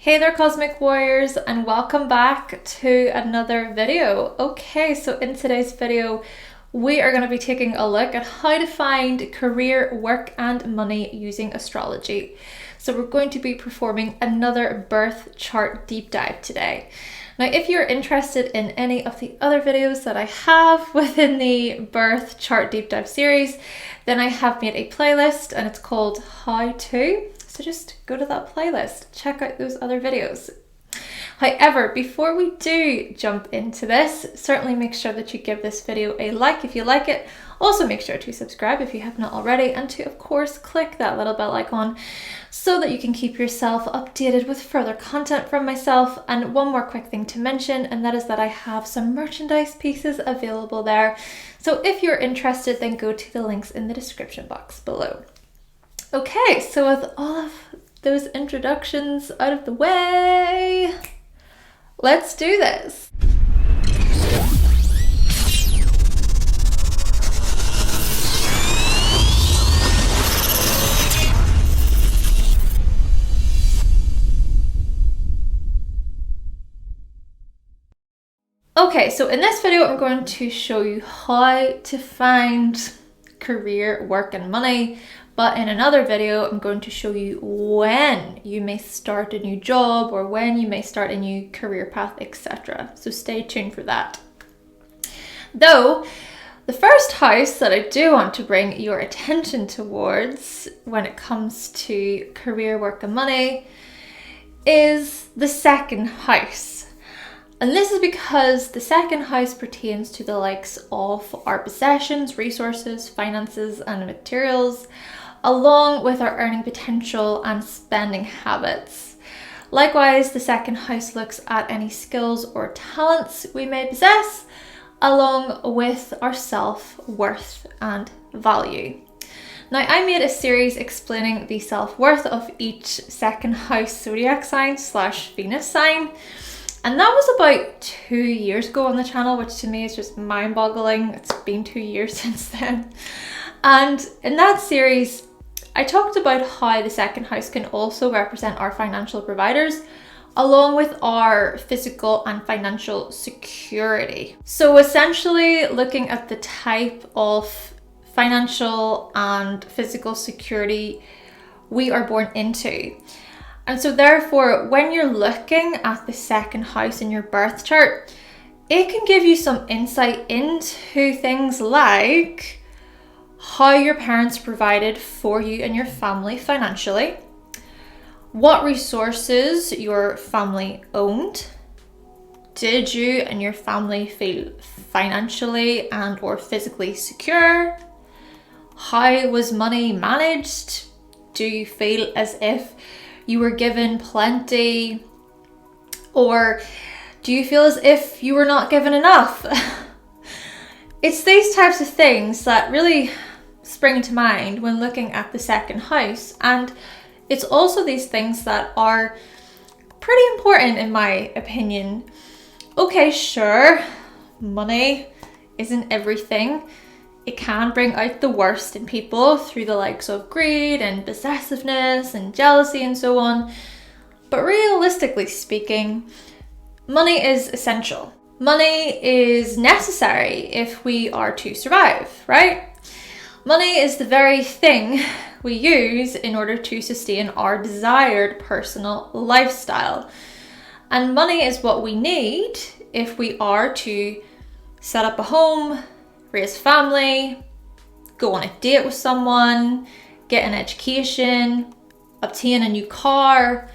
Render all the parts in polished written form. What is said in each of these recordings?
Hey there, Cosmic Warriors, and welcome back to another video. Okay, so in today's video, we are going to be taking a look at how to find career, work, and money using astrology. So we're going to be performing another birth chart deep dive today. Now, if you're interested in any of the other videos that I have within the birth chart deep dive series, then I have made a playlist and it's called How To. So just go to that playlist, check out those other videos. However, before we do jump into this, certainly make sure that you give this video a like if you like it. Also make sure to subscribe if you have not already, and to of course click that little bell icon so that you can keep yourself updated with further content from myself. And one more quick thing to mention, and that is that I have some merchandise pieces available there. So if you're interested, then go to the links in the description box below. Okay, so with all of those introductions out of the way, let's do this. Okay, so in this video, I'm going to show you how to find career, work, and money. But in another video, I'm going to show you when you may start a new job or when you may start a new career path, etc. So stay tuned for that. Though, the first house that I do want to bring your attention towards when it comes to career, work, and money is the second house. And this is because the second house pertains to the likes of our possessions, resources, finances, and materials, along with our earning potential and spending habits. Likewise, the second house looks at any skills or talents we may possess, along with our self-worth and value. Now, I made a series explaining the self-worth of each second house zodiac sign / Venus sign. And that was about 2 years ago on the channel, which to me is just mind-boggling. It's been 2 years since then. And in that series, I talked about how the second house can also represent our financial providers, along with our physical and financial security. So essentially looking at the type of financial and physical security we are born into. And so therefore, when you're looking at the second house in your birth chart, it can give you some insight into things like how your parents provided for you and your family financially, what resources your family owned, did you and your family feel financially and or physically secure, how was money managed, do you feel as if you were given plenty, or do you feel as if you were not given enough? It's these types of things that really spring to mind when looking at the second house, and it's also these things that are pretty important in my opinion. Okay, sure, money isn't everything. It can bring out the worst in people through the likes of greed and possessiveness and jealousy and so on. But realistically speaking, money is essential. Money is necessary if we are to survive, right? Money is the very thing we use in order to sustain our desired personal lifestyle. And money is what we need if we are to set up a home, raise family, go on a date with someone, get an education, obtain a new car.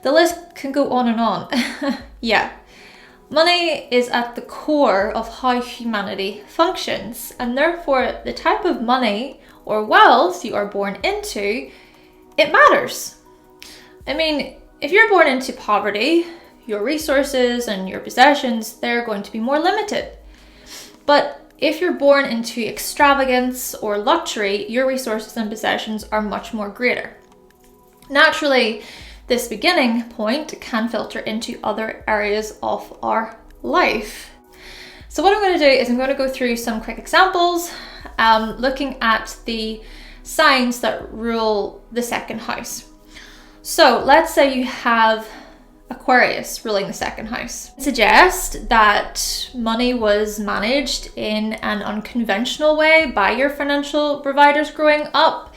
The list can go on and on. Yeah. Money is at the core of how humanity functions, and therefore the type of money or wealth you are born into, it matters. I mean, if you're born into poverty, your resources and your possessions, they're going to be more limited. But if you're born into extravagance or luxury, your resources and possessions are much more greater. Naturally, this beginning point can filter into other areas of our life. So what I'm going to do is I'm going to go through some quick examples, looking at the signs that rule the second house. So let's say you have Aquarius ruling the second house. It suggests that money was managed in an unconventional way by your financial providers growing up.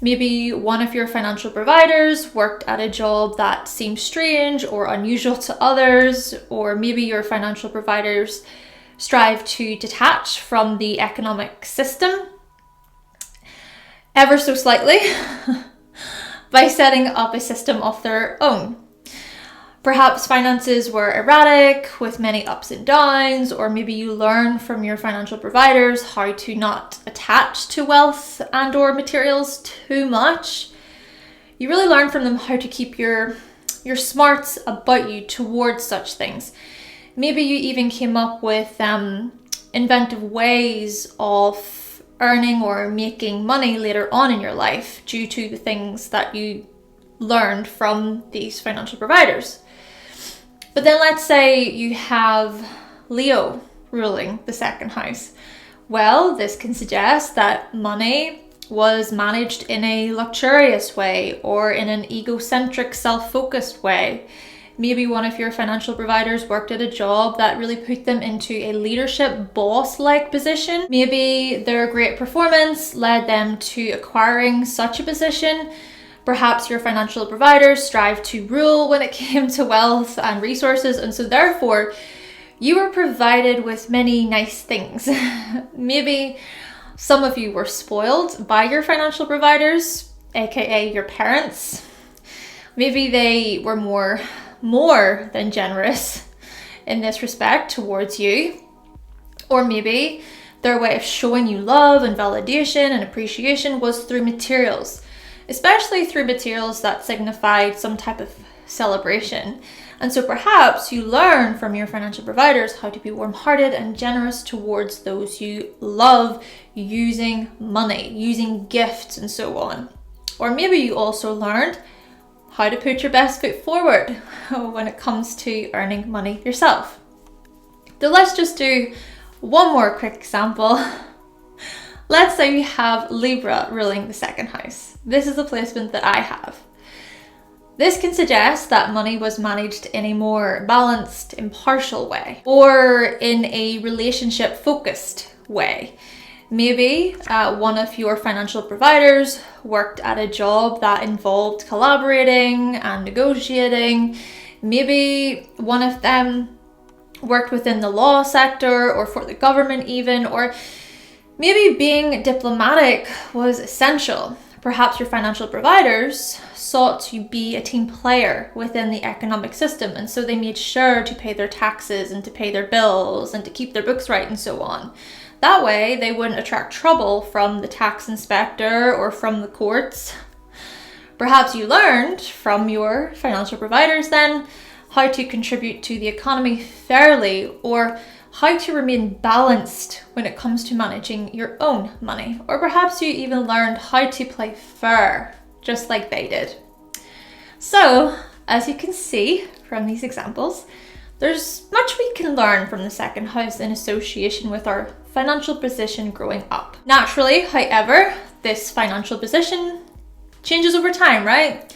Maybe one of your financial providers worked at a job that seemed strange or unusual to others, or maybe your financial providers strive to detach from the economic system ever so slightly by setting up a system of their own. Perhaps finances were erratic with many ups and downs, or maybe you learn from your financial providers how to not attach to wealth and or materials too much. You really learn from them how to keep your smarts about you towards such things. Maybe you even came up with inventive ways of earning or making money later on in your life due to the things that you learned from these financial providers. But then let's say you have Leo ruling the second house. Well, this can suggest that money was managed in a luxurious way or in an egocentric, self-focused way. Maybe one of your financial providers worked at a job that really put them into a leadership boss-like position. Maybe their great performance led them to acquiring such a position. Perhaps your financial providers strive to rule when it came to wealth and resources, and so therefore you were provided with many nice things. Maybe some of you were spoiled by your financial providers, aka your parents. Maybe they were more than generous in this respect towards you. Or maybe their way of showing you love and validation and appreciation was through materials, especially through materials that signified some type of celebration. And so perhaps you learn from your financial providers how to be warm-hearted and generous towards those you love using money, using gifts and so on. Or maybe you also learned how to put your best foot forward when it comes to earning money yourself. So let's just do one more quick example. Let's say we have Libra ruling the second house. This is the placement that I have. This can suggest that money was managed in a more balanced, impartial way, or in a relationship-focused way. Maybe one of your financial providers worked at a job that involved collaborating and negotiating. Maybe one of them worked within the law sector or for the government even, or maybe being diplomatic was essential. Perhaps your financial providers sought to be a team player within the economic system, and so they made sure to pay their taxes and to pay their bills and to keep their books right and so on. That way, they wouldn't attract trouble from the tax inspector or from the courts. Perhaps you learned from your financial providers then how to contribute to the economy fairly, or how to remain balanced when it comes to managing your own money. Or perhaps you even learned how to play fair, just like they did. So, as you can see from these examples, there's much we can learn from the second house in association with our financial position growing up. Naturally, however, this financial position changes over time, right?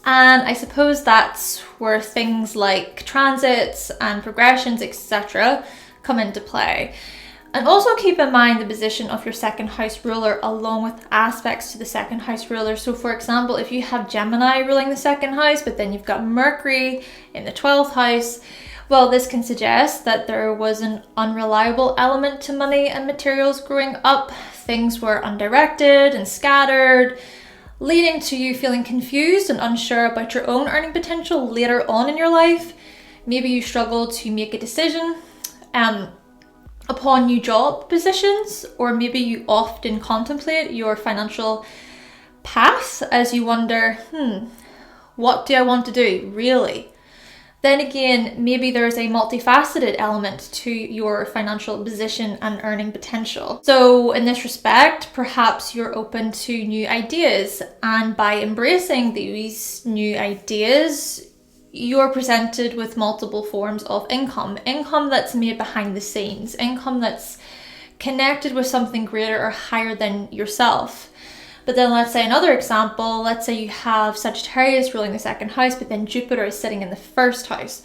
And I suppose that's where things like transits and progressions, etc., come into play. And also keep in mind the position of your second house ruler along with aspects to the second house ruler. So for example, if you have Gemini ruling the second house, but then you've got Mercury in the 12th house, well, this can suggest that there was an unreliable element to money and materials growing up. Things were undirected and scattered, leading to you feeling confused and unsure about your own earning potential later on in your life. Maybe you struggle to make a decision upon new job positions, or maybe you often contemplate your financial path as you wonder, what do I want to do, really? Then again, maybe there's a multifaceted element to your financial position and earning potential. So in this respect, perhaps you're open to new ideas, and by embracing these new ideas, you're presented with multiple forms of income that's made behind the scenes, income that's connected with something greater or higher than yourself. But then let's say another example, let's say you have Sagittarius ruling the second house, but then Jupiter is sitting in the first house.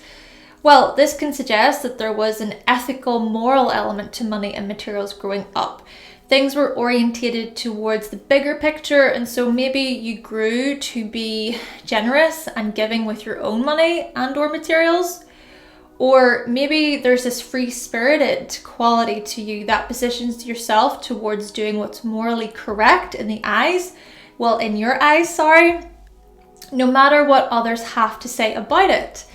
Well, this can suggest that there was an ethical, moral element to money and materials growing up. Things were orientated towards the bigger picture, and so maybe you grew to be generous and giving with your own money and or materials. Or maybe there's this free-spirited quality to you that positions yourself towards doing what's morally correct in your eyes, no matter what others have to say about it.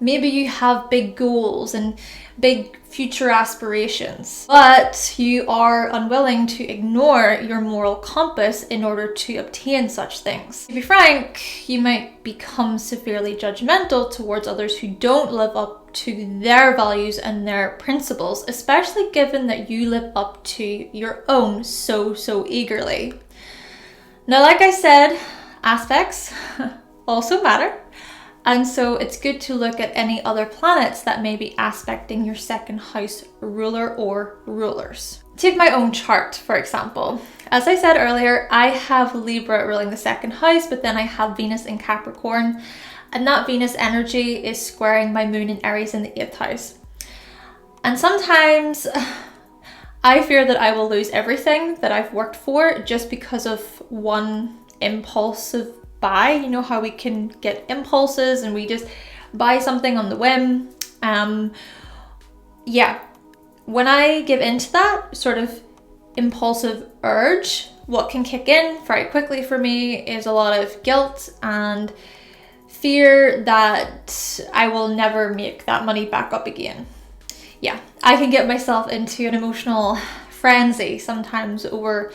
Maybe you have big goals and big future aspirations, but you are unwilling to ignore your moral compass in order to obtain such things. To be frank, you might become severely judgmental towards others who don't live up to their values and their principles, especially given that you live up to your own so eagerly. Now, like I said, aspects also matter. And so it's good to look at any other planets that may be aspecting your second house ruler or rulers. Take my own chart, for example. As I said earlier, I have Libra ruling the second house, but then I have Venus in Capricorn, and that Venus energy is squaring my moon in Aries in the 8th house. And sometimes I fear that I will lose everything that I've worked for just because of one impulsive buy. You know how we can get impulses and we just buy something on the whim. When I give into that sort of impulsive urge, what can kick in very quickly for me is a lot of guilt and fear that I will never make that money back up again. Yeah, I can get myself into an emotional frenzy sometimes over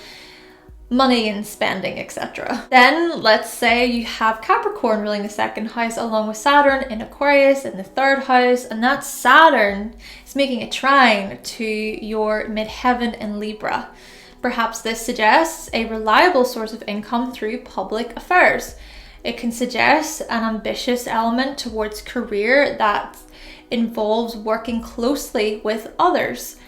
money and spending, etc. Then let's say you have Capricorn ruling the second house along with Saturn in Aquarius in the 3rd house, and that Saturn is making a trine to your midheaven in Libra. Perhaps this suggests a reliable source of income through public affairs. It can suggest an ambitious element towards career that involves working closely with others.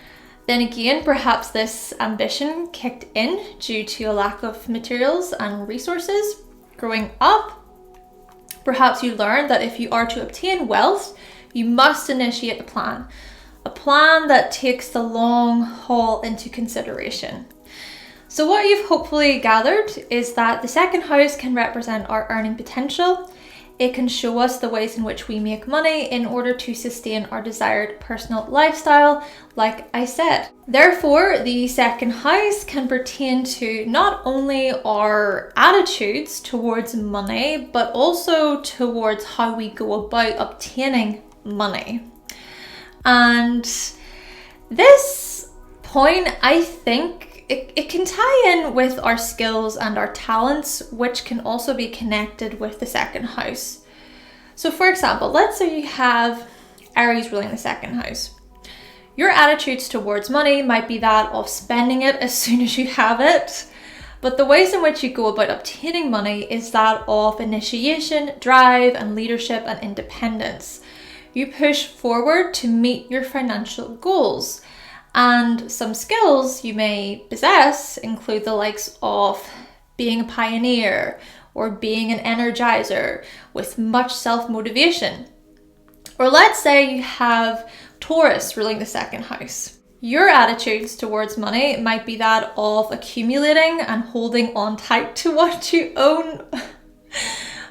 Then again, perhaps this ambition kicked in due to a lack of materials and resources. Growing up, perhaps you learned that if you are to obtain wealth, you must initiate a plan that takes the long haul into consideration. So what you've hopefully gathered is that the second house can represent our earning potential. It can show us the ways in which we make money in order to sustain our desired personal lifestyle, like I said. Therefore, the second house can pertain to not only our attitudes towards money, but also towards how we go about obtaining money. And this point, I think, it can tie in with our skills and our talents, which can also be connected with the second house. So for example, let's say you have Aries ruling the second house. Your attitudes towards money might be that of spending it as soon as you have it, but the ways in which you go about obtaining money is that of initiation, drive, and leadership and independence. You push forward to meet your financial goals. And some skills you may possess include the likes of being a pioneer or being an energizer with much self-motivation. Or let's say you have Taurus ruling the second house. Your attitudes towards money might be that of accumulating and holding on tight to what you own.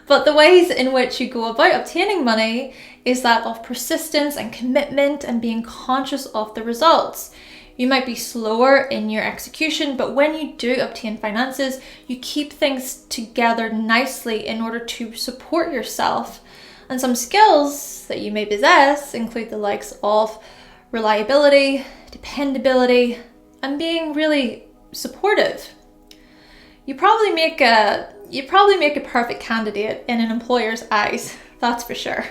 But the ways in which you go about obtaining money is that of persistence and commitment and being conscious of the results. You might be slower in your execution, but when you do obtain finances, you keep things together nicely in order to support yourself. And some skills that you may possess include the likes of reliability, dependability, and being really supportive. You probably make a perfect candidate in an employer's eyes, that's for sure.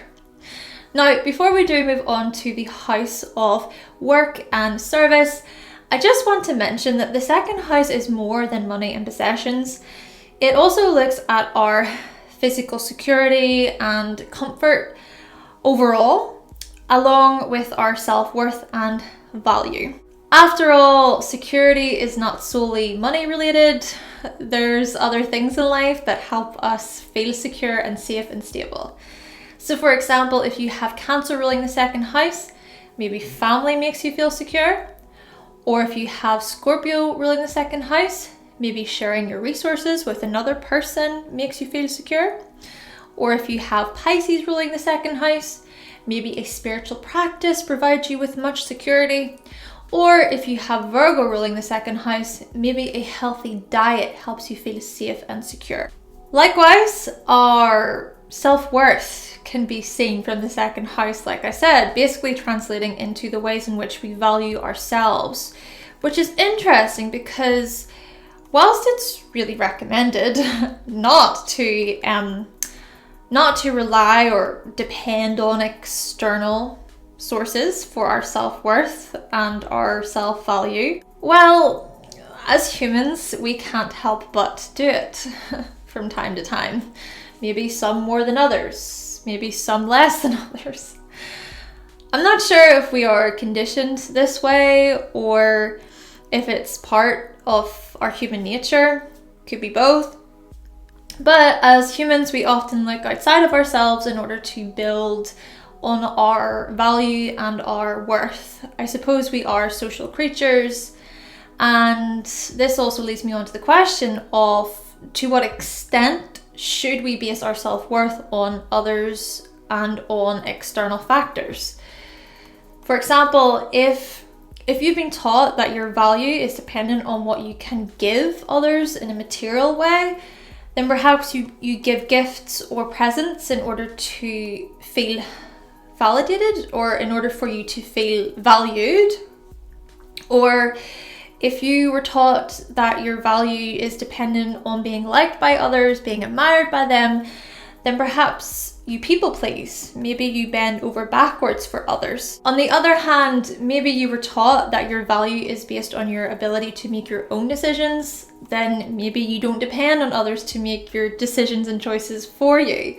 Now, before we do move on to the house of work and service, I just want to mention that the second house is more than money and possessions. It also looks at our physical security and comfort overall, along with our self-worth and value. After all, security is not solely money related. there's other things in life that help us feel secure and safe and stable. So for example, if you have Cancer ruling the second house, maybe family makes you feel secure. Or if you have Scorpio ruling the second house, maybe sharing your resources with another person makes you feel secure. Or if you have Pisces ruling the second house, maybe a spiritual practice provides you with much security. Or if you have Virgo ruling the second house, maybe a healthy diet helps you feel safe and secure. Likewise, our self-worth can be seen from the second house, like I said, basically translating into the ways in which we value ourselves, which is interesting because whilst it's really recommended not to rely or depend on external sources for our self-worth and our self-value, well, as humans, we can't help but do it from time to time. Maybe some more than others, maybe some less than others. I'm not sure if we are conditioned this way or if it's part of our human nature. Could be both. But as humans, we often look outside of ourselves in order to build on our value and our worth. I suppose we are social creatures, and this also leads me on to the question of to what extent should we base our self-worth on others and on external factors? For example, if you've been taught that your value is dependent on what you can give others in a material way, then perhaps you give gifts or presents in order to feel validated or in order for you to feel valued. Or if you were taught that your value is dependent on being liked by others, being admired by them, then perhaps you people please. Maybe you bend over backwards for others. On the other hand, maybe you were taught that your value is based on your ability to make your own decisions, then maybe you don't depend on others to make your decisions and choices for you.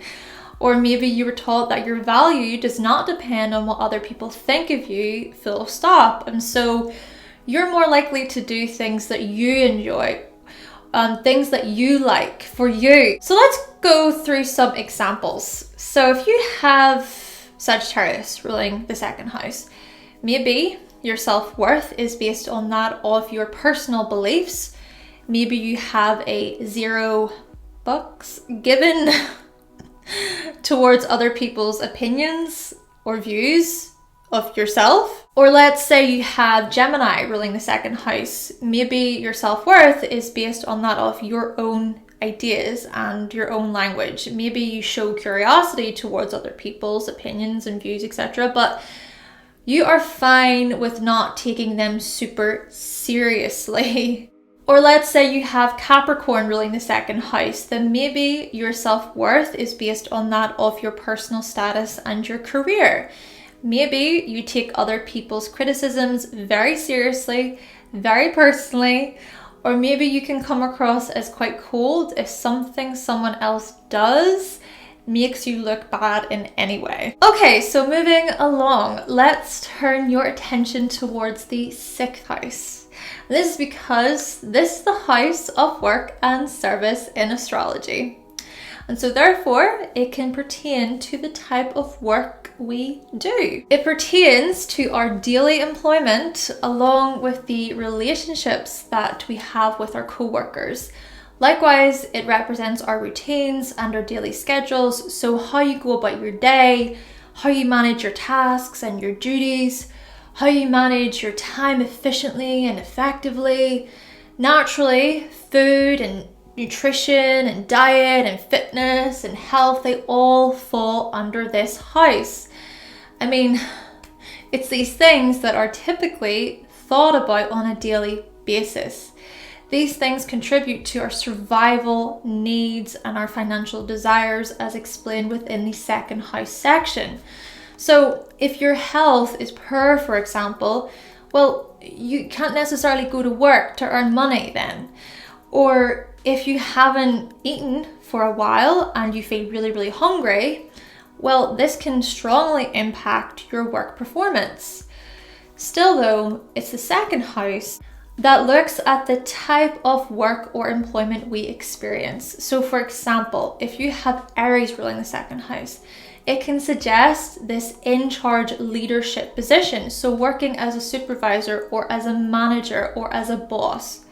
Or maybe you were taught that your value does not depend on what other people think of you, full stop. And so you're more likely to do things that you enjoy, things that you like for you. So let's go through some examples. So if you have Sagittarius ruling the second house, maybe your self-worth is based on that of your personal beliefs. Maybe you have a $0 given towards other people's opinions or views of yourself. Or let's say you have Gemini ruling the second house. Maybe your self-worth is based on that of your own ideas and your own language. Maybe you show curiosity towards other people's opinions and views, etc., but you are fine with not taking them super seriously. Or let's say you have Capricorn ruling the second house, then maybe your self-worth is based on that of your personal status and your career. Maybe you take other people's criticisms very seriously, very personally, or maybe you can come across as quite cold if something someone else does makes you look bad in any way. Okay, so moving along, let's turn your attention towards the 6th house. This is because this is the house of work and service in astrology. And so therefore, it can pertain to the type of work we do. It pertains to our daily employment along with the relationships that we have with our co-workers. Likewise, it represents our routines and our daily schedules. So how you go about your day, how you manage your tasks and your duties, how you manage your time efficiently and effectively. Naturally, food and nutrition and diet and fitness and health, they all fall under this house. I mean, it's these things that are typically thought about on a daily basis. These things contribute to our survival needs and our financial desires as explained within the 2nd house section. So if your health is poor, for example, well, you can't necessarily go to work to earn money then. Or if you haven't eaten for a while and you feel really, really hungry, well, this can strongly impact your work performance. Still though, it's the 2nd house, that looks at the type of work or employment we experience. So for example, if you have Aries ruling the second house, it can suggest this in-charge leadership position. So working as a supervisor or as a manager or as a boss.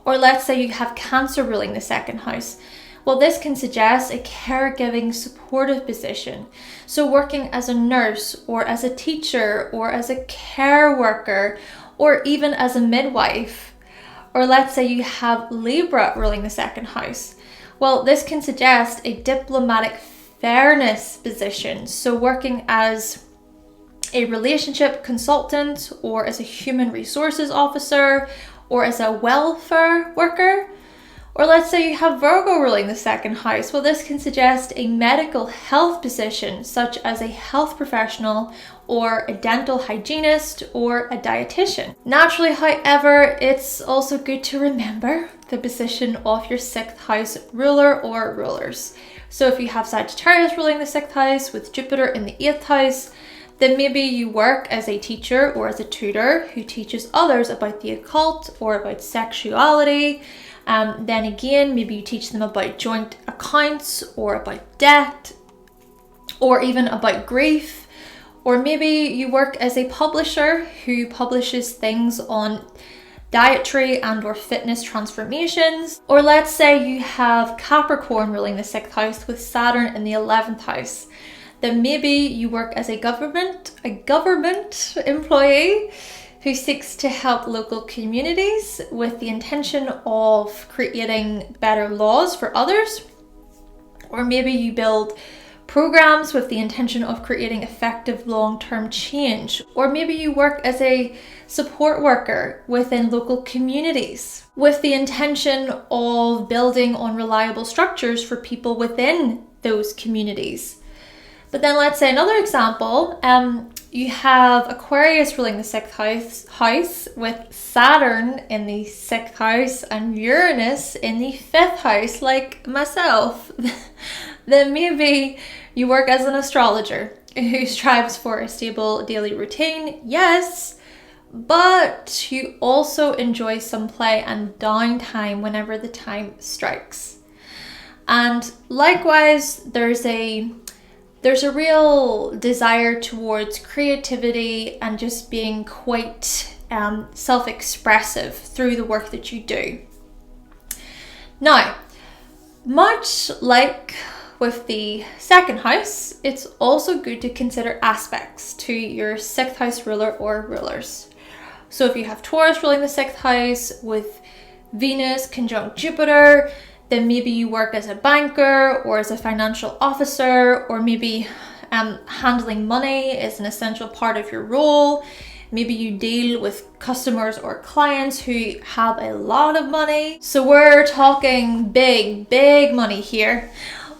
Or let's say you have Cancer ruling the second house. Well, this can suggest a caregiving supportive position. So working as a nurse or as a teacher or as a care worker or even as a midwife. Or let's say you have Libra ruling the second house. Well, this can suggest a diplomatic fairness position. So working as a relationship consultant or as a human resources officer or as a welfare worker. Or let's say you have Virgo ruling the second house. Well, this can suggest a medical health position, such as a health professional or a dental hygienist or a dietitian. Naturally, however, it's also good to remember the position of your sixth house ruler or rulers. So if you have Sagittarius ruling the sixth house with Jupiter in the eighth house, then maybe you work as a teacher or as a tutor who teaches others about the occult or about sexuality. Then again, maybe you teach them about joint accounts or about debt or even about grief. Or maybe you work as a publisher who publishes things on dietary and or fitness transformations. Or let's say you have Capricorn ruling the sixth house with Saturn in the 11th house. Then maybe you work as a government employee who seeks to help local communities with the intention of creating better laws for others. Or maybe you build programs with the intention of creating effective long-term change. Or maybe you work as a support worker within local communities with the intention of building on reliable structures for people within those communities. But then let's say another example, you have Aquarius ruling the sixth house with Saturn in the sixth house and Uranus in the fifth house, like myself. Then maybe you work as an astrologer who strives for a stable daily routine, yes, but you also enjoy some play and downtime whenever the time strikes. And likewise, there's a real desire towards creativity and just being quite self-expressive through the work that you do. Now, much like with the second house, it's also good to consider aspects to your sixth house ruler or rulers. So if you have Taurus ruling the sixth house with Venus conjunct Jupiter, then maybe you work as a banker or as a financial officer, or maybe handling money is an essential part of your role. Maybe you deal with customers or clients who have a lot of money. So we're talking big money here.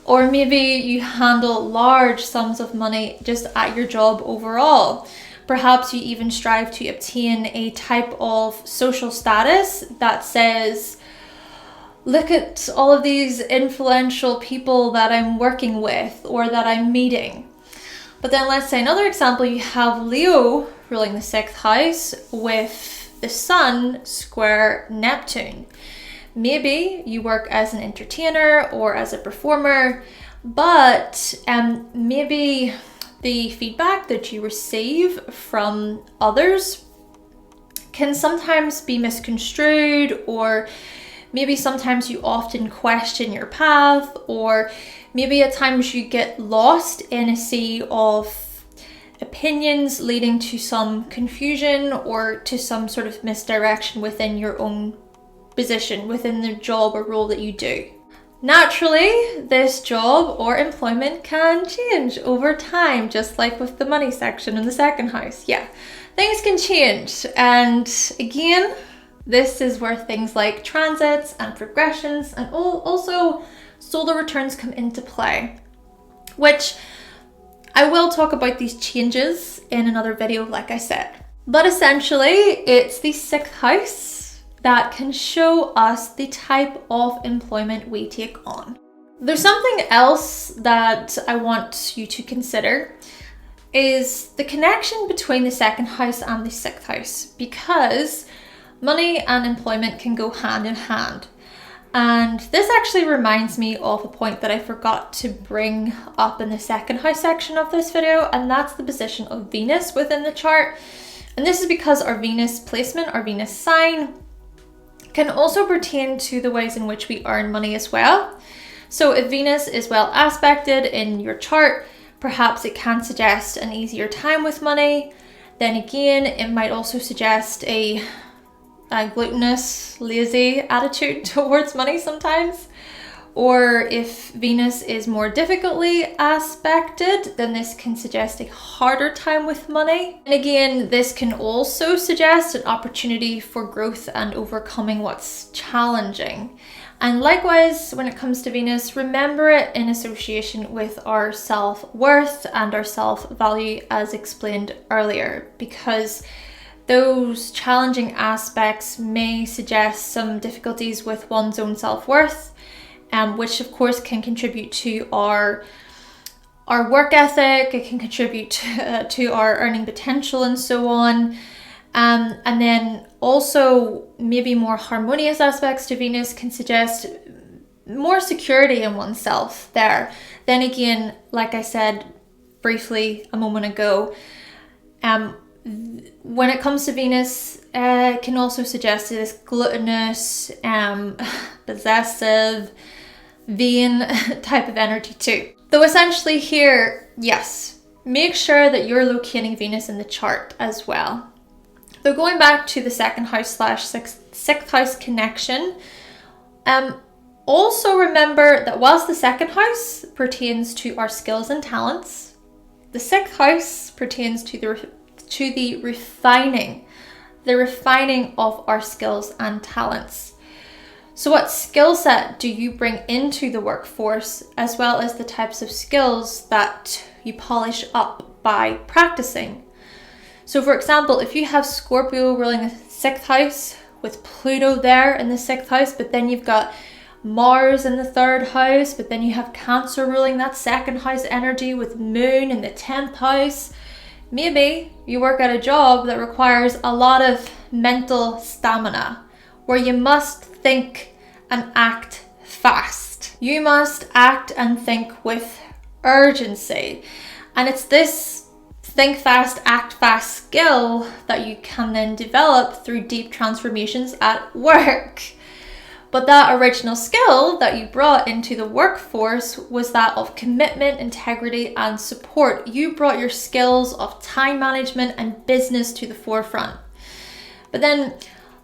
Or maybe you handle large sums of money just at your job overall. Perhaps you even strive to obtain a type of social status that says, look at all of these influential people that I'm working with or that I'm meeting. But then let's say another example, you have Leo ruling the sixth house with the Sun square Neptune. Maybe you work as an entertainer or as a performer, but maybe the feedback that you receive from others can sometimes be misconstrued, or maybe sometimes you often question your path, or maybe at times you get lost in a sea of opinions leading to some confusion or to some sort of misdirection within your own position, within the job or role that you do. Naturally, this job or employment can change over time, just like with the money section in the second house. Yeah, things can change. And again, this is where things like transits and progressions and also solar returns come into play, which I will talk about these changes in another video, like I said. But essentially, it's the sixth house that can show us the type of employment we take on. There's something else that I want you to consider, is the connection between the second house and the sixth house, because Money and employment can go hand in hand. And this actually reminds me of a point that I forgot to bring up in the second house section of this video, and that's the position of Venus within the chart. And this is because our Venus placement, our Venus sign, can also pertain to the ways in which we earn money as well. So if Venus is well aspected in your chart, perhaps it can suggest an easier time with money. Then again, it might also suggest a gluttonous, lazy attitude towards money sometimes. Or if Venus is more difficultly aspected, then this can suggest a harder time with money. And again, this can also suggest an opportunity for growth and overcoming what's challenging. And likewise, when it comes to Venus, remember it in association with our self-worth and our self-value, as explained earlier, because those challenging aspects may suggest some difficulties with one's own self-worth, which of course can contribute to our work ethic, it can contribute to our earning potential and so on. And then also maybe more harmonious aspects to Venus can suggest more security in oneself there. Then again, like I said briefly a moment ago, when it comes to Venus, it can also suggest this gluttonous, possessive, vain type of energy too. Though essentially here, yes, make sure that you're locating Venus in the chart as well. So going back to the second house / sixth house connection, also remember that whilst the second house pertains to our skills and talents, the sixth house pertains to the refining of our skills and talents. So what skill set do you bring into the workforce, as well as the types of skills that you polish up by practicing? So for example, if you have Scorpio ruling the sixth house with Pluto there in the sixth house, but then you've got Mars in the third house, but then you have Cancer ruling that second house energy with Moon in the 10th house, maybe you work at a job that requires a lot of mental stamina, where you must think and act fast. You must act and think with urgency. And it's this think fast, act fast skill that you can then develop through deep transformations at work. But that original skill that you brought into the workforce was that of commitment, integrity, and support. You brought your skills of time management and business to the forefront. But then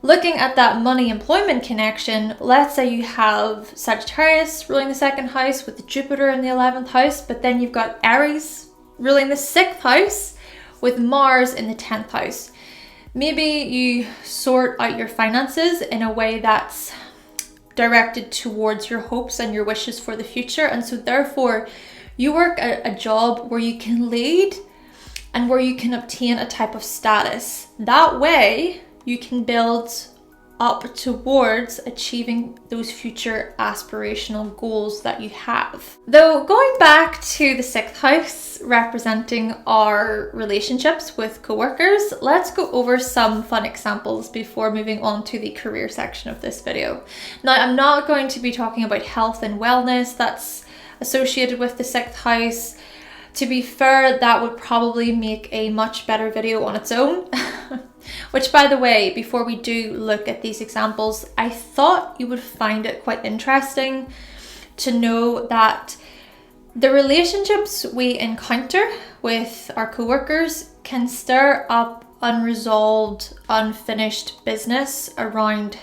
looking at that money employment connection, let's say you have Sagittarius ruling the second house with Jupiter in the 11th house, but then you've got Aries ruling the 6th house with Mars in the 10th house. Maybe you sort out your finances in a way that's directed towards your hopes and your wishes for the future, and so therefore you work at a job where you can lead and where you can obtain a type of status. That way you can build up towards achieving those future aspirational goals that you have. Though going back to the 6th house representing our relationships with coworkers, let's go over some fun examples before moving on to the career section of this video. Now, I'm not going to be talking about health and wellness that's associated with the 6th house. To be fair, that would probably make a much better video on its own. Which, by the way, before we do look at these examples, I thought you would find it quite interesting to know that the relationships we encounter with our coworkers can stir up unresolved, unfinished business around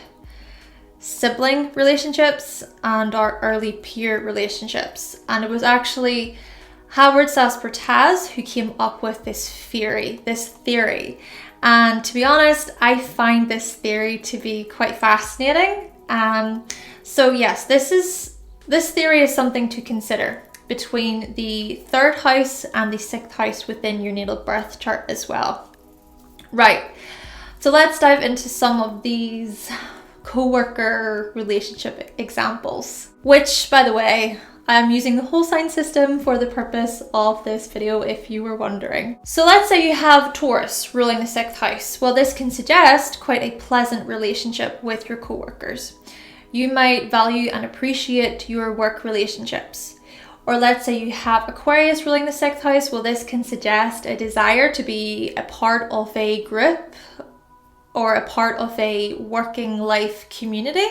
sibling relationships and our early peer relationships. And it was actually Howard Saspertaz who came up with this theory. And to be honest, I find this theory to be quite fascinating. So yes, this theory is something to consider between the 3rd house and the 6th house within your natal birth chart as well. Right, so let's dive into some of these co-worker relationship examples, which, by the way, I'm using the whole sign system for the purpose of this video, if you were wondering. So let's say you have Taurus ruling the 6th house. Well, this can suggest quite a pleasant relationship with your co-workers. You might value and appreciate your work relationships. Or let's say you have Aquarius ruling the 6th house. Well, this can suggest a desire to be a part of a group or a part of a working life community,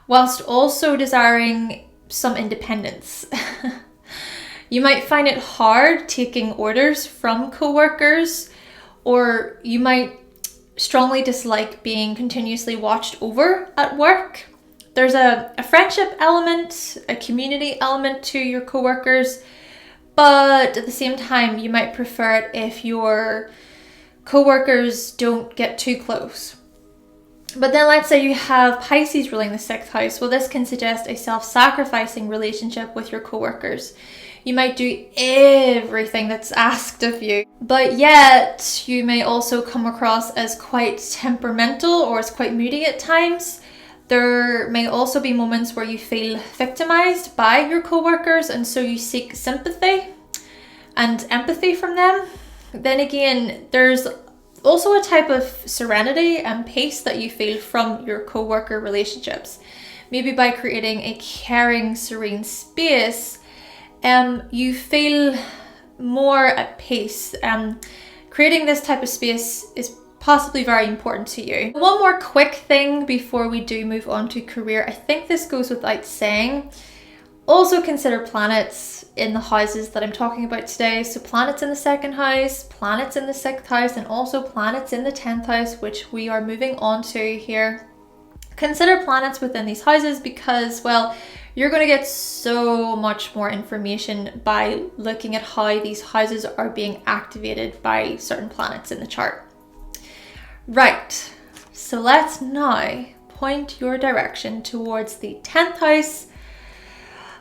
whilst also desiring some independence. You might find it hard taking orders from co-workers, or you might strongly dislike being continuously watched over at work. There's a friendship element, a community element to your co-workers, but at the same time, you might prefer it if your co-workers don't get too close. But then let's say you have Pisces ruling the 6th house. Well, this can suggest a self-sacrificing relationship with your co-workers. You might do everything that's asked of you, but yet you may also come across as quite temperamental or as quite moody at times. There may also be moments where you feel victimized by your co-workers, and so you seek sympathy and empathy from them. Then again, there's also a type of serenity and peace that you feel from your co-worker relationships. Maybe by creating a caring, serene space, you feel more at peace. Creating this type of space is possibly very important to you. One more quick thing before we do move on to career. I think this goes without saying. Also consider planets in the houses that I'm talking about today. So planets in the 2nd house, planets in the 6th house, and also planets in the 10th house, which we are moving on to here. Consider planets within these houses because, well, you're going to get so much more information by looking at how these houses are being activated by certain planets in the chart. Right, so let's now point your direction towards the 10th house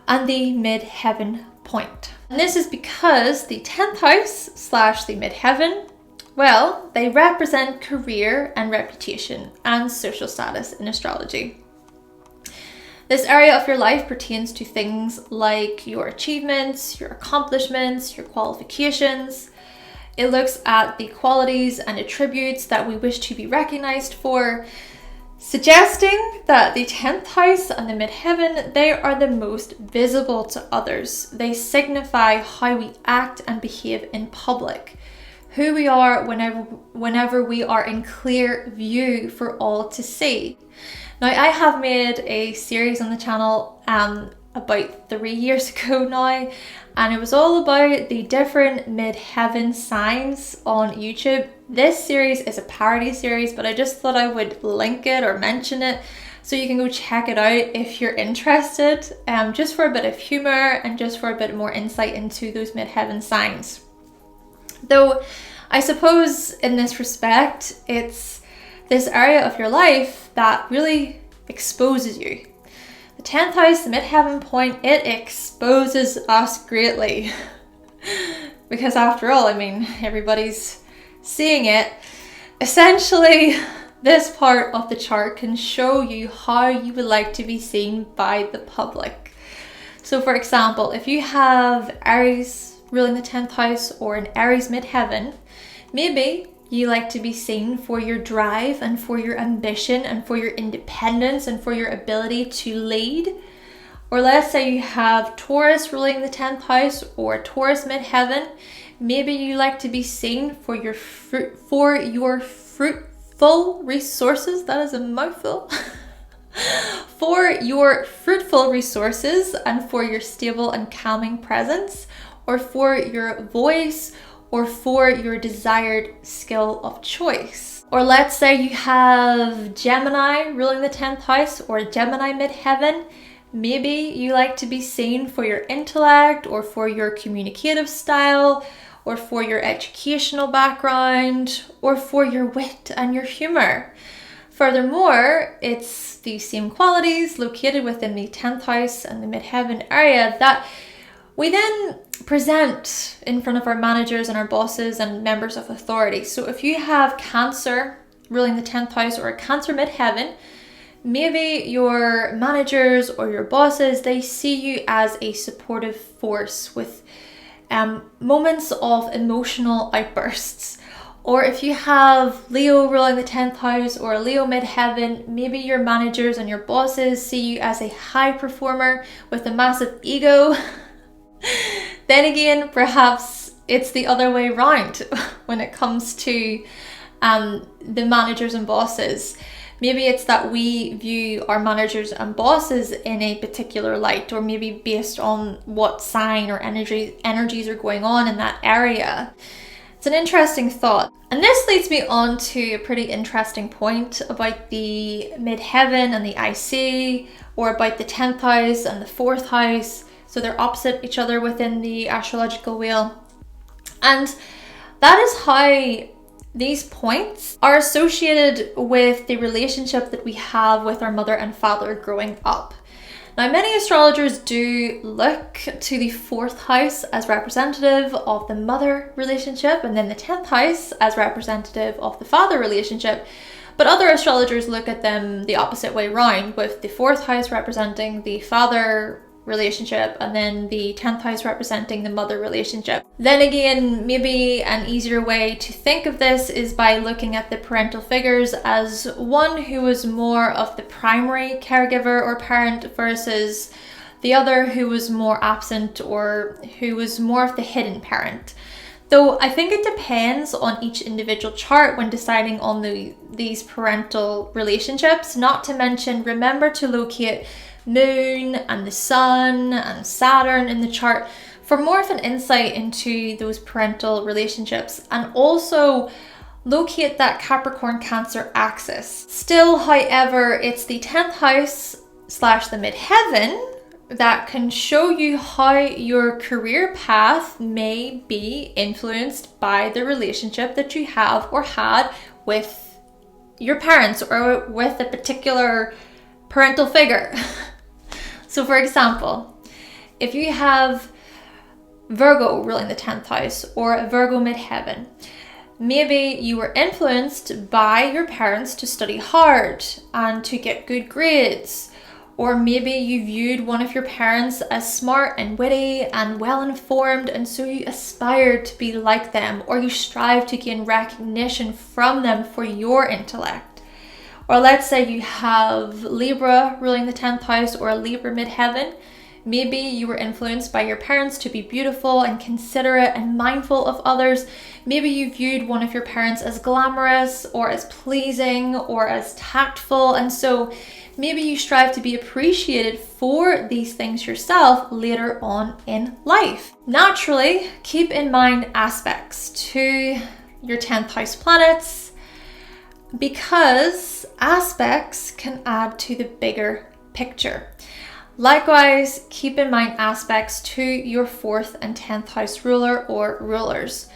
and the midheaven point. And this is because the 10th house / the midheaven, well, they represent career and reputation and social status in astrology. This area of your life pertains to things like your achievements, your accomplishments, your qualifications. It looks at the qualities and attributes that we wish to be recognized for, suggesting that the 10th house and the midheaven, they are the most visible to others. They signify how we act and behave in public, who we are whenever we are in clear view for all to see. Now, I have made a series on the channel about 3 years ago now, and it was all about the different midheaven signs on YouTube. This series is a parody series, but I just thought I would link it or mention it so you can go check it out if you're interested, just for a bit of humor and just for a bit more insight into those midheaven signs. Though I suppose in this respect, it's this area of your life that really exposes you. The 10th house, the midheaven point, it exposes us greatly. Because after all, I mean, everybody's seeing it. Essentially, this part of the chart can show you how you would like to be seen by the public. So for example, if you have Aries ruling the 10th house or an Aries midheaven, maybe you like to be seen for your drive and for your ambition and for your independence and for your ability to lead. Or let's say you have Taurus ruling the 10th house or Taurus midheaven. Maybe you like to be seen for your fruitful resources. That is a mouthful. For your fruitful resources and for your stable and calming presence, or for your voice, or for your desired skill of choice. Or let's say you have Gemini ruling the 10th house or Gemini midheaven. Maybe you like to be seen for your intellect or for your communicative style or for your educational background or for your wit and your humor. Furthermore, it's these same qualities located within the 10th house and the midheaven area that we then present in front of our managers and our bosses and members of authority. So if you have Cancer ruling the 10th house or a Cancer midheaven, Maybe your managers or your bosses, they see you as a supportive force with moments of emotional outbursts. Or if you have Leo ruling the 10th house or Leo midheaven, maybe your managers and your bosses see you as a high performer with a massive ego. Then again, perhaps it's the other way around when it comes to the managers and bosses. Maybe it's that we view our managers and bosses in a particular light, or maybe based on what sign or energies are going on in that area. It's an interesting thought. And this leads me on to a pretty interesting point about the midheaven and the IC, or about the 10th house and the 4th house. So they're opposite each other within the astrological wheel. And that is how these points are associated with the relationship that we have with our mother and father growing up. Now, many astrologers do look to the 4th house as representative of the mother relationship, and then the 10th house as representative of the father relationship. But other astrologers look at them the opposite way round, with the 4th house representing the father relationship and then the 10th house representing the mother relationship. Then again, maybe an easier way to think of this is by looking at the parental figures as one who was more of the primary caregiver or parent versus the other who was more absent or who was more of the hidden parent. Though I think it depends on each individual chart when deciding on these parental relationships. Not to mention, remember to locate Moon and the Sun and Saturn in the chart for more of an insight into those parental relationships, and also locate that Capricorn Cancer axis. Still, however, it's the 10th house / the midheaven that can show you how your career path may be influenced by the relationship that you have or had with your parents or with a particular parental figure. So for example, if you have Virgo ruling the 10th house or a Virgo midheaven, maybe you were influenced by your parents to study hard and to get good grades. Or maybe you viewed one of your parents as smart and witty and well-informed, and so you aspired to be like them, or you strive to gain recognition from them for your intellect. Or let's say you have Libra ruling the 10th house or a Libra midheaven. Maybe you were influenced by your parents to be beautiful and considerate and mindful of others. Maybe you viewed one of your parents as glamorous or as pleasing or as tactful, and so maybe you strive to be appreciated for these things yourself later on in life. Naturally, keep in mind aspects to your 10th house planets, because aspects can add to the bigger picture. Likewise, keep in mind aspects to your 4th and 10th house ruler or rulers.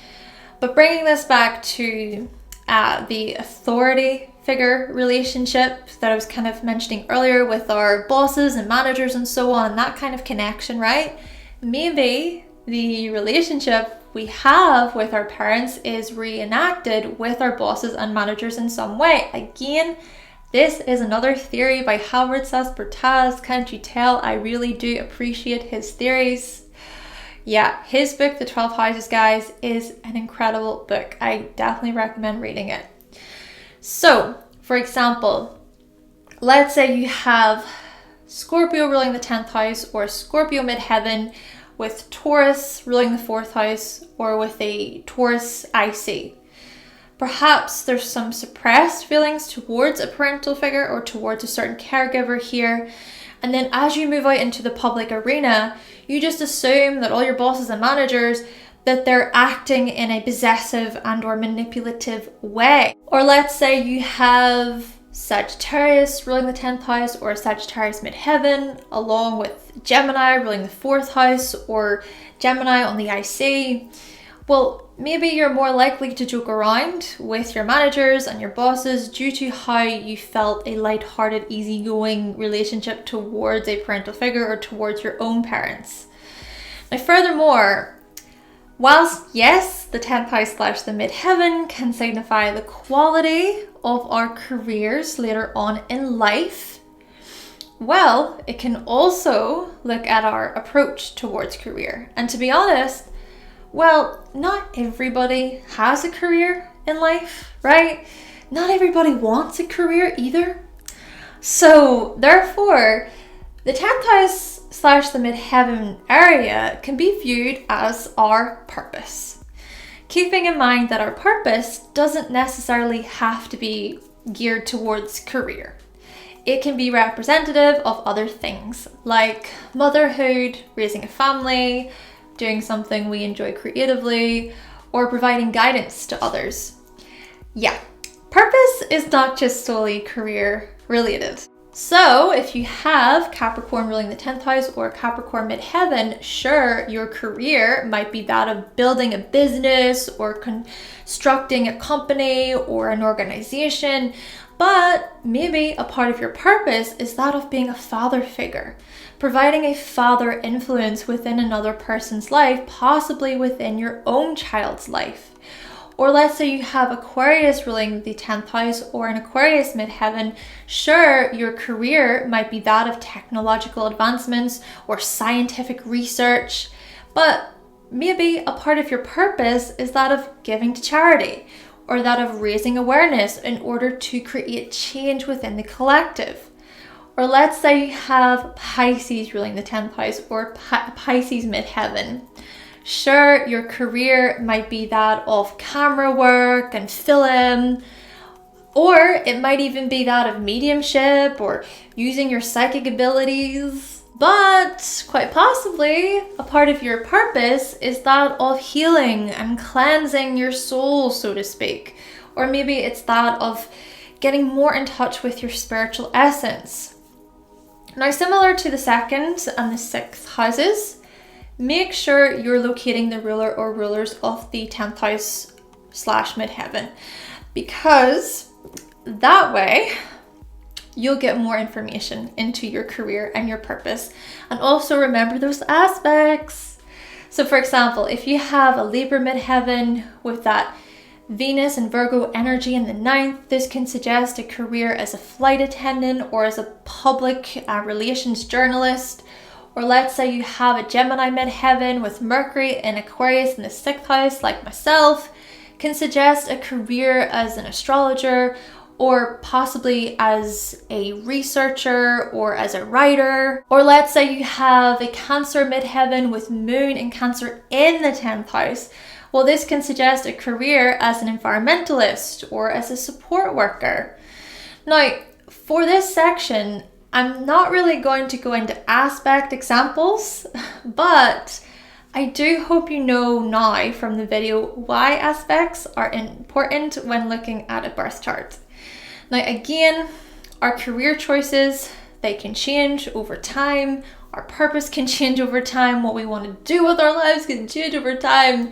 But bringing this back to the authority figure relationship that I was kind of mentioning earlier with our bosses and managers and so on, that kind of connection, right? Maybe the relationship we have with our parents is reenacted with our bosses and managers in some way. Again, this is another theory by Howard Saspertaz. Can't you tell? I really do appreciate his theories. Yeah, his book, The 12 Houses, guys, is an incredible book. I definitely recommend reading it. So, for example, let's say you have Scorpio ruling the 10th house or Scorpio midheaven with Taurus ruling the 4th house or with a Taurus IC. Perhaps there's some suppressed feelings towards a parental figure or towards a certain caregiver here. And then as you move out into the public arena, you just assume that all your bosses and managers, that they're acting in a possessive and or manipulative way. Or let's say you have Sagittarius ruling the 10th house or Sagittarius midheaven, along with Gemini ruling the 4th house or Gemini on the IC. Well, maybe you're more likely to joke around with your managers and your bosses due to how you felt a light-hearted, easygoing relationship towards a parental figure or towards your own parents. Now, furthermore, Whilst yes, the 10th house / the midheaven can signify the quality of our careers later on in life, well, it can also look at our approach towards career. And to be honest, well, not everybody has a career in life, right? Not everybody wants a career either. So therefore, the 10th house / the midheaven area can be viewed as our purpose. Keeping in mind that our purpose doesn't necessarily have to be geared towards career. It can be representative of other things like motherhood, raising a family, doing something we enjoy creatively, or providing guidance to others. Yeah, purpose is not just solely career related. So if you have Capricorn ruling the 10th house or Capricorn midheaven, sure, your career might be that of building a business or constructing a company or an organization, but maybe a part of your purpose is that of being a father figure, providing a father influence within another person's life, possibly within your own child's life. Or let's say you have Aquarius ruling the 10th house or an Aquarius midheaven, sure, your career might be that of technological advancements or scientific research, but maybe a part of your purpose is that of giving to charity or that of raising awareness in order to create change within the collective. Or let's say you have Pisces ruling the 10th house or Pisces midheaven. Sure, your career might be that of camera work and film, or it might even be that of mediumship or using your psychic abilities. But quite possibly, a part of your purpose is that of healing and cleansing your soul, so to speak. Or maybe it's that of getting more in touch with your spiritual essence. Now, similar to the 2nd and the 6th houses, make sure you're locating the ruler or rulers of the 10th house / midheaven, because that way you'll get more information into your career and your purpose, and also remember those aspects. So for example, if you have a Libra midheaven with that Venus and Virgo energy in the 9th, this can suggest a career as a flight attendant or as a public relations journalist. Or let's say you have a Gemini midheaven with Mercury and Aquarius in the 6th house, like myself, can suggest a career as an astrologer or possibly as a researcher or as a writer. Or let's say you have a Cancer midheaven with Moon and Cancer in the 10th house. Well, this can suggest a career as an environmentalist or as a support worker. Now, for this section, I'm not really going to go into aspect examples, but I do hope you know now from the video why aspects are important when looking at a birth chart. Now again, our career choices, they can change over time. Our purpose can change over time. What we want to do with our lives can change over time,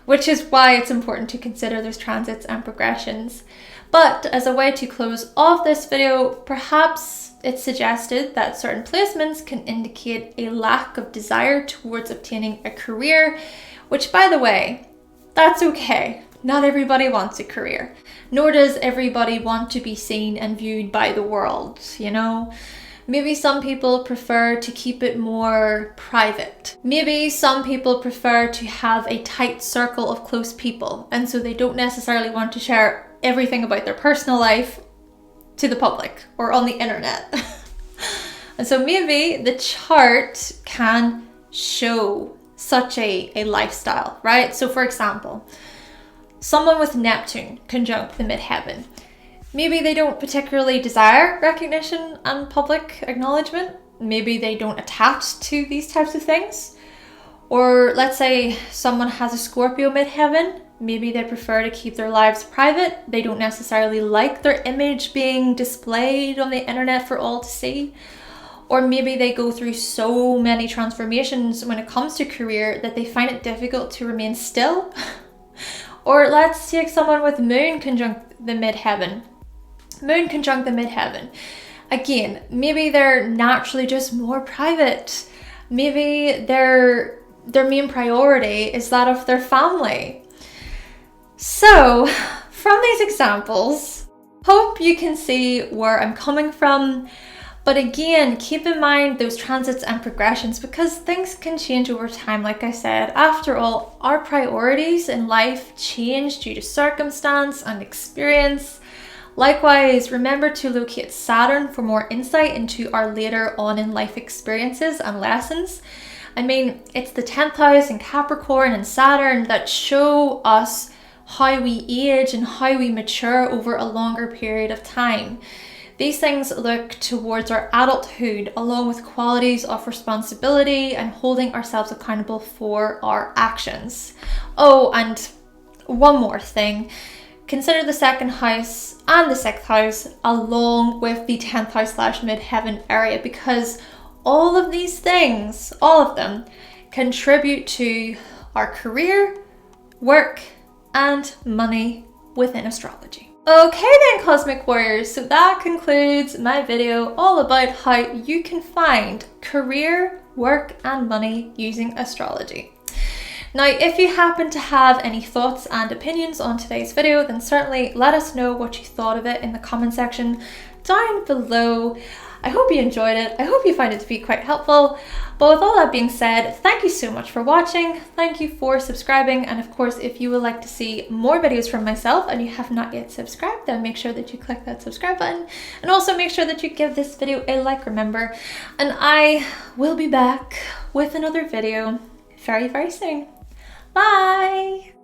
which is why it's important to consider those transits and progressions. But as a way to close off this video, perhaps it's suggested that certain placements can indicate a lack of desire towards obtaining a career, which, by the way, that's okay. Not everybody wants a career, nor does everybody want to be seen and viewed by the world, you know? Maybe some people prefer to keep it more private. Maybe some people prefer to have a tight circle of close people, and so they don't necessarily want to share everything about their personal life to the public or on the internet. And so maybe the chart can show such a lifestyle, right? So for example, someone with Neptune conjunct the midheaven, maybe they don't particularly desire recognition and public acknowledgement. Maybe they don't attach to these types of things. Or let's say someone has a Scorpio midheaven. Maybe they prefer to keep their lives private. They don't necessarily like their image being displayed on the internet for all to see. Or maybe they go through so many transformations when it comes to career that they find it difficult to remain still. Or let's take someone with Moon conjunct the midheaven. Moon conjunct the midheaven. Again, maybe they're naturally just more private. Maybe they're their main priority is that of their family. So from these examples, hope you can see where I'm coming from. But again, keep in mind those transits and progressions, because things can change over time. Like I said, after all, our priorities in life change due to circumstance and experience. Likewise, remember to locate Saturn for more insight into our later on in life experiences and lessons. I mean, it's the 10th house in Capricorn and Saturn that show us how we age and how we mature over a longer period of time. These things look towards our adulthood, along with qualities of responsibility and holding ourselves accountable for our actions. Oh, and one more thing. Consider the 2nd house and the 6th house along with the 10th house / midheaven area, because all of these things, all of them, contribute to our career, work, and money within astrology. Okay then, Cosmic Warriors, so that concludes my video all about how you can find career, work, and money using astrology. Now, if you happen to have any thoughts and opinions on today's video, then certainly let us know what you thought of it in the comment section down below. I hope you enjoyed it. I hope you find it to be quite helpful. But with all that being said, thank you so much for watching. Thank you for subscribing. And of course, if you would like to see more videos from myself and you have not yet subscribed, then make sure that you click that subscribe button. And also make sure that you give this video a like, remember. And I will be back with another video very, very soon. Bye!